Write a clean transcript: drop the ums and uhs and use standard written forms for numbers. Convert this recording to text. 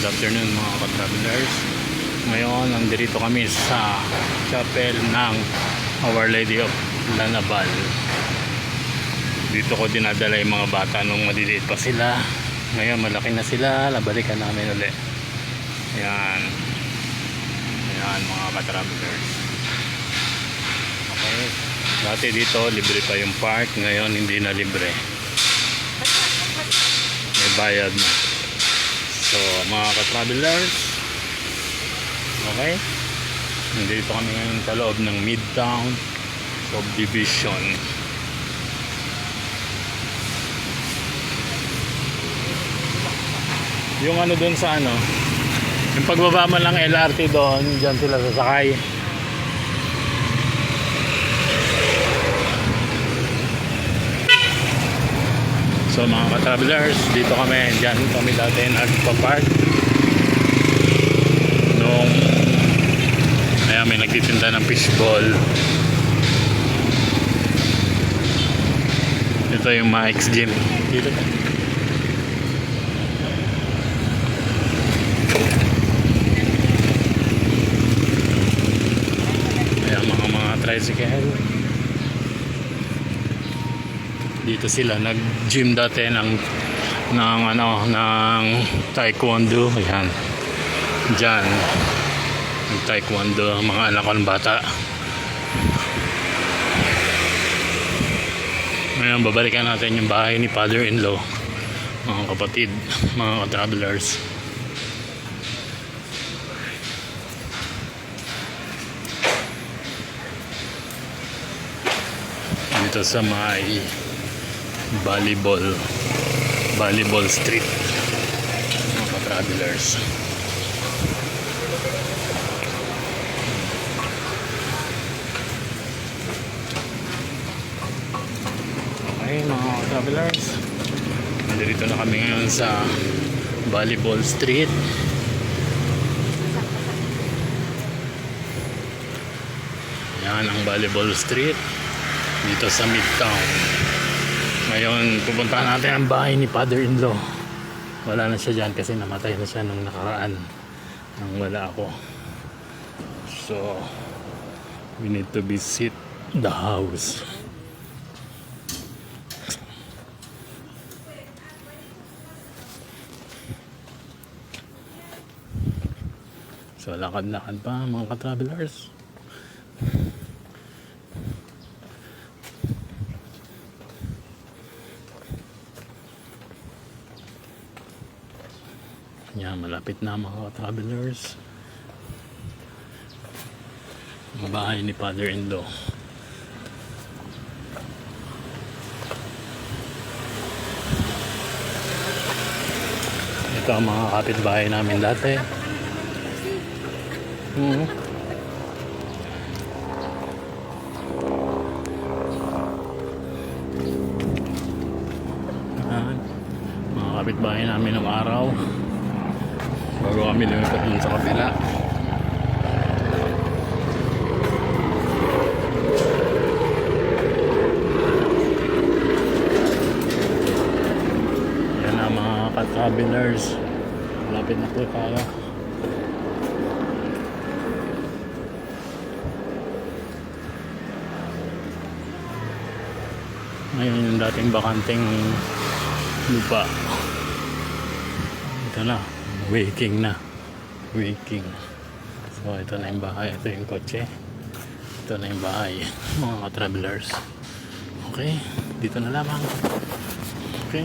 afternoon mga ka-travelers. Ngayon, nandito kami sa chapel ng Our Lady of Lanabal. Dito ko dinadala yung mga bata nung maliliit pa sila. Ngayon, malaki na sila. Nabalikan namin ulit. Ayan. Ayan mga ka-travelers. Okay. Dati dito, libre pa yung park. Ngayon, hindi na libre. May bayad na. So mga ka-travelers, okay, nandito kami ngayon sa loob ng Midtown Subdivision. Yung ano doon sa ano, yung pagbaba mo lang LRT doon, dyan sila sasakay. So mga ka-travelers, dito kami, dyan kami dati nagpa-park nung ayan, may nagtitinda ng fishball. Ito yung Mike's Gym dito. Ayan mga tricycle. Dito sila nag-gym dati ng taekwondo. Ayan. Diyan. Taekwondo ang mga anak ko ng bata. Ngayon, babalikan natin yung bahay ni father-in-law. Mga kapatid, mga travelers. Dito sa may volleyball street mga travelers. Okay mga travelers, nandito na kami ngayon sa volleyball street. Yan ang volleyball street dito sa Midtown. Ngayon, pupuntahan natin ang bahay ni father-in-law. Wala na siya dyan kasi namatay na siya nung nakaraan nang wala ako. So, we need to visit the house. So, lakad-lakad pa mga ka-travelers. Yan, malapit na mga travelers. Ang bahay ni father-in-law. Ito ang mga kapitbahay namin dati. Mga kapitbahay namin ng araw bago kami lumipat dun sa kapila. Yan na mga ka-travelers, malapit na po tayo. Ngayon yung dating bakanting lupa, ito na, waking. So ito na yung bahay, ito yung kotse, ito na yung bahay mga travelers. Okay, dito na lamang. Okay.